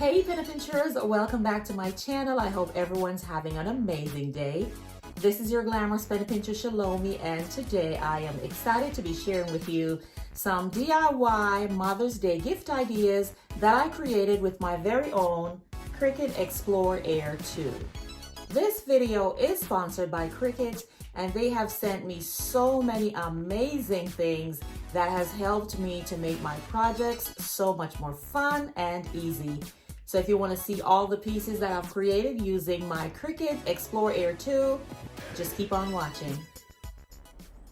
Hey penny pinchers, welcome back to my channel. I hope everyone's having an amazing day. This is your Glamorous Penny Pincher Shalomie, and today I am excited to be sharing with you some DIY Mother's Day gift ideas that I created with my very own Cricut Explore Air 2. This video is sponsored by Cricut, and they have sent me so many amazing things that has helped me to make my projects so much more fun and easy. So if you want to see all the pieces that I've created using my Cricut Explore Air 2, just keep on watching.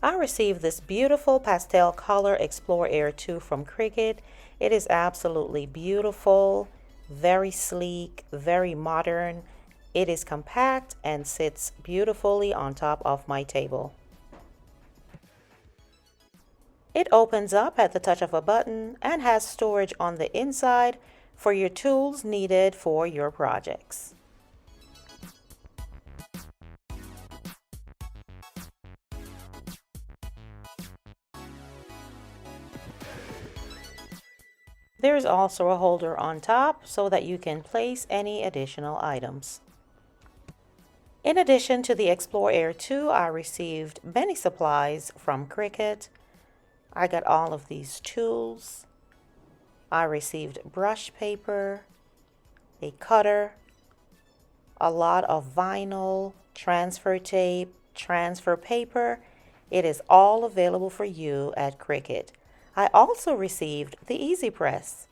I received this beautiful pastel color Explore Air 2 from Cricut. It is absolutely beautiful, very sleek, very modern. It is compact and sits beautifully on top of my table. It opens up at the touch of a button and has storage on the inside for your tools needed for your projects. There is also a holder on top so that you can place any additional items. In addition to the Explore Air 2, I received many supplies from Cricut. I got all of these tools. I received brush paper, a cutter, a lot of vinyl, transfer tape, transfer paper. It is all available for you at Cricut. I also received the Easy Press.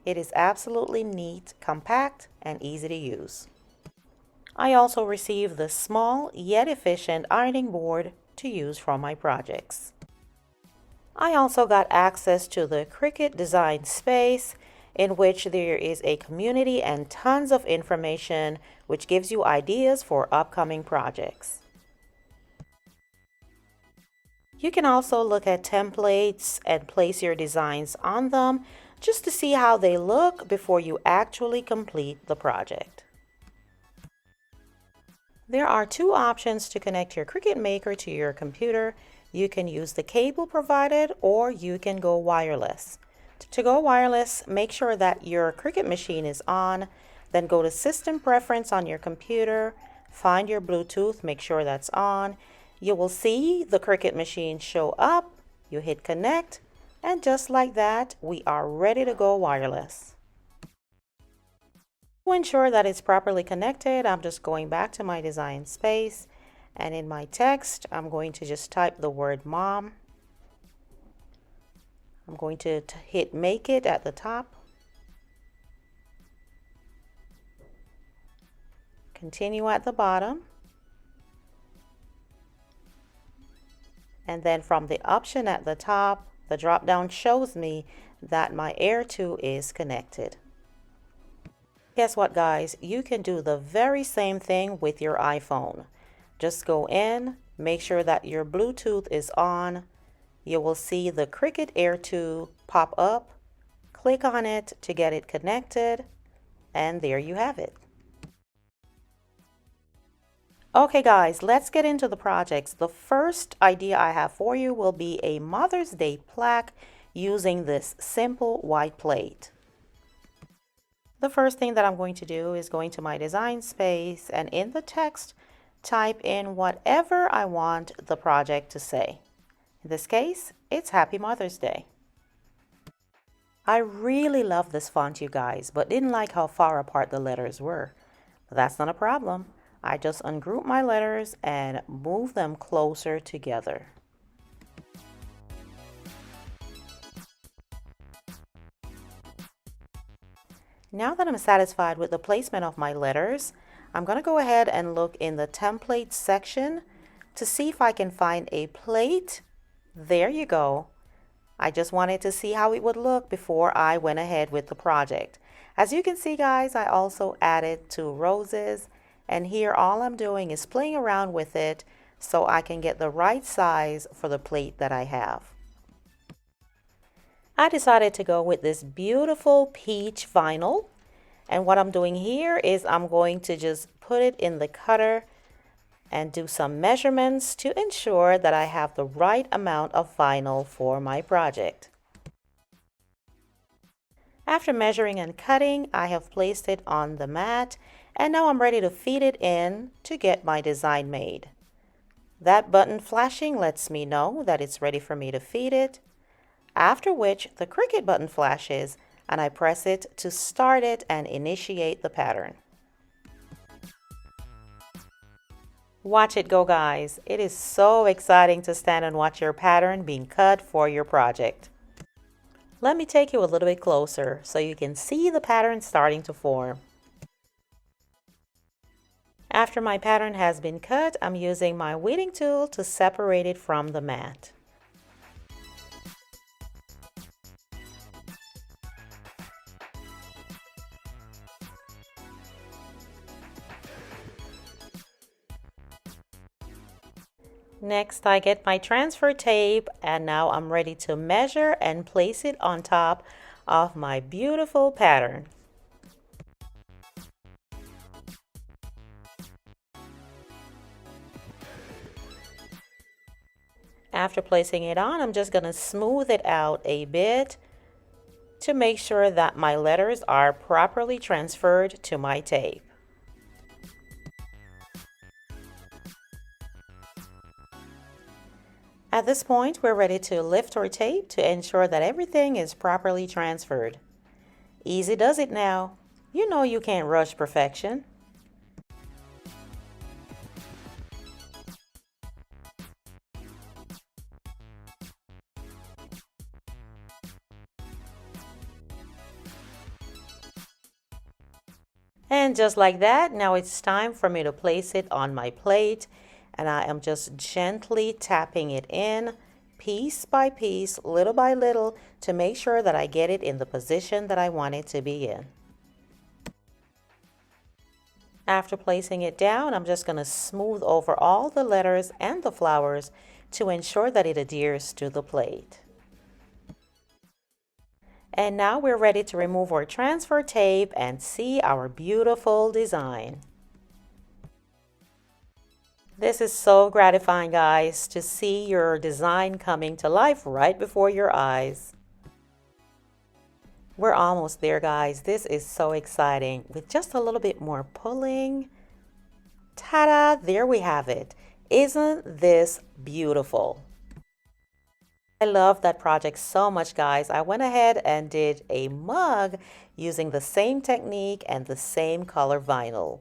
It is absolutely neat, compact, and easy to use. I also received the small yet efficient ironing board to use for my projects. I also got access to the Cricut Design Space, in which there is a community and tons of information which gives you ideas for upcoming projects. You can also look at templates and place your designs on them just to see how they look before you actually complete the project. There are two options to connect your Cricut Maker to your computer. You can use the cable provided, or you can go wireless. To go wireless, make sure that your Cricut machine is on, then go to System Preference on your computer, find your Bluetooth, make sure that's on. You will see the Cricut machine show up, you hit connect, and just like that, we are ready to go wireless. To ensure that it's properly connected, I'm just going back to my design space. And in my text, I'm going to just type the word mom. I'm going to hit make it at the top. Continue at the bottom. And then from the option at the top, the drop down shows me that my Air 2 is connected. Guess what, guys? You can do the very same thing with your iPhone. Just go in, make sure that your Bluetooth is on. You will see the Cricut Air 2 pop up. Click on it to get it connected, and there you have it. Okay guys, let's get into the projects. The first idea I have for you will be a Mother's Day plaque using this simple white plate. The first thing that I'm going to do is go into my design space, and in the text, type in whatever I want the project to say. In this case, it's Happy Mother's Day. I really love this font, you guys, but didn't like how far apart the letters were. But that's not a problem. I just ungroup my letters and move them closer together. Now that I'm satisfied with the placement of my letters, I'm going to go ahead and look in the template section to see if I can find a plate. There you go. I just wanted to see how it would look before I went ahead with the project. As you can see, guys, I also added 2 roses, and here all I'm doing is playing around with it so I can get the right size for the plate that I have. I decided to go with this beautiful peach vinyl. And what I'm doing here is I'm going to just put it in the cutter and do some measurements to ensure that I have the right amount of vinyl for my project. After measuring and cutting, I have placed it on the mat, and now I'm ready to feed it in to get my design made. That button flashing lets me know that it's ready for me to feed it, after which the Cricut button flashes and I press it to start it and initiate the pattern. Watch it go, guys. It is so exciting to stand and watch your pattern being cut for your project. Let me take you a little bit closer so you can see the pattern starting to form. After my pattern has been cut, I'm using my weeding tool to separate it from the mat. Next, I get my transfer tape, and now I'm ready to measure and place it on top of my beautiful pattern. After placing it on, I'm just going to smooth it out a bit to make sure that my letters are properly transferred to my tape. At this point, we're ready to lift our tape to ensure that everything is properly transferred. Easy does it now. You know you can't rush perfection. And just like that, now it's time for me to place it on my plate, and I am just gently tapping it in piece by piece, little by little, to make sure that I get it in the position that I want it to be in. After placing it down, I'm just going to smooth over all the letters and the flowers to ensure that it adheres to the plate. And now we're ready to remove our transfer tape and see our beautiful design. This is so gratifying, guys, to see your design coming to life right before your eyes. We're almost there, guys. This is so exciting. With just a little bit more pulling, ta-da, there we have it. Isn't this beautiful? I love that project so much, guys. I went ahead and did a mug using the same technique and the same color vinyl.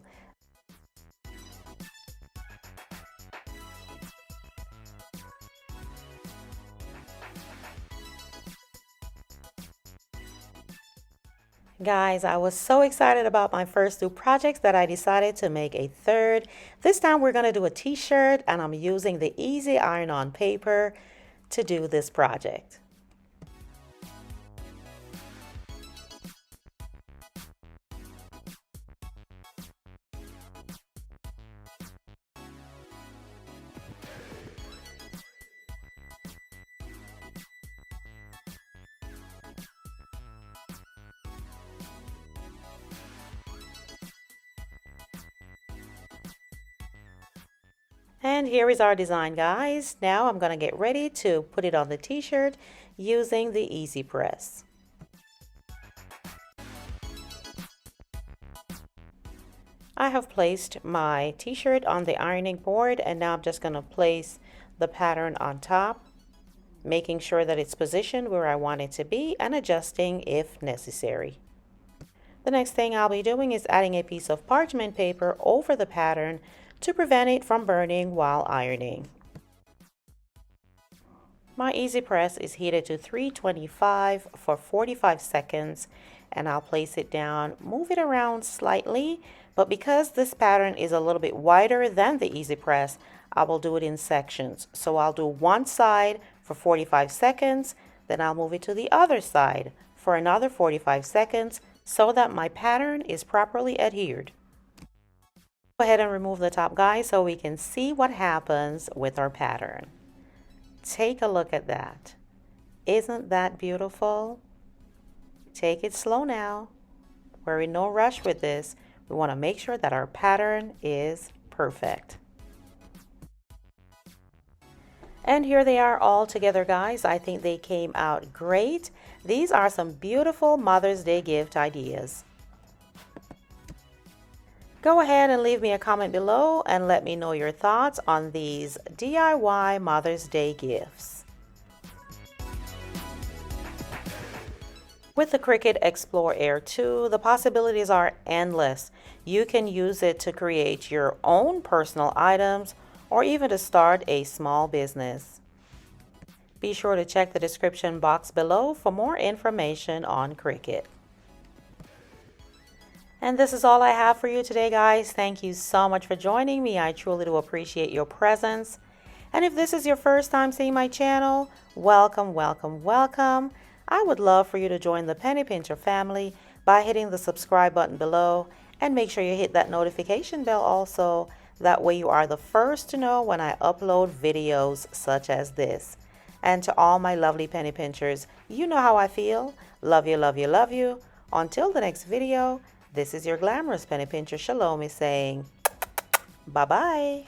Guys, I was so excited about my first two projects that I decided to make a third. This time we're going to do a t-shirt, and I'm using the easy iron-on paper to do this project. And here is our design, guys. Now I'm going to get ready to put it on the t-shirt using the Easy Press. I have placed my t-shirt on the ironing board, and now I'm just going to place the pattern on top, making sure that it's positioned where I want it to be and adjusting if necessary. The next thing I'll be doing is adding a piece of parchment paper over the pattern to prevent it from burning while ironing. My Easy Press is heated to 325 for 45 seconds, and I'll place it down, move it around slightly, but because this pattern is a little bit wider than the Easy Press, I will do it in sections. So I'll do one side for 45 seconds, then I'll move it to the other side for another 45 seconds so that my pattern is properly adhered. Go ahead and remove the top, guys, so we can see what happens with our pattern. Take a look at that. Isn't that beautiful? Take it slow now. We're in no rush with this. We want to make sure that our pattern is perfect. And here they are all together, guys. I think they came out great. These are some beautiful Mother's Day gift ideas. Go ahead and leave me a comment below and let me know your thoughts on these DIY Mother's Day gifts. With the Cricut Explore Air 2, the possibilities are endless. You can use it to create your own personal items or even to start a small business. Be sure to check the description box below for more information on Cricut. And this is all I have for you today, guys. Thank you so much for joining me. I truly do appreciate your presence. And if this is your first time seeing my channel, welcome, welcome, welcome. I would love for you to join the Penny Pincher family by hitting the subscribe button below, and make sure you hit that notification bell also. That way you are the first to know when I upload videos such as this. And to all my lovely Penny Pinchers, you know how I feel. Love you, love you, love you. Until the next video, this is your Glamorous Penny Pincher, ChelomieC, saying bye-bye.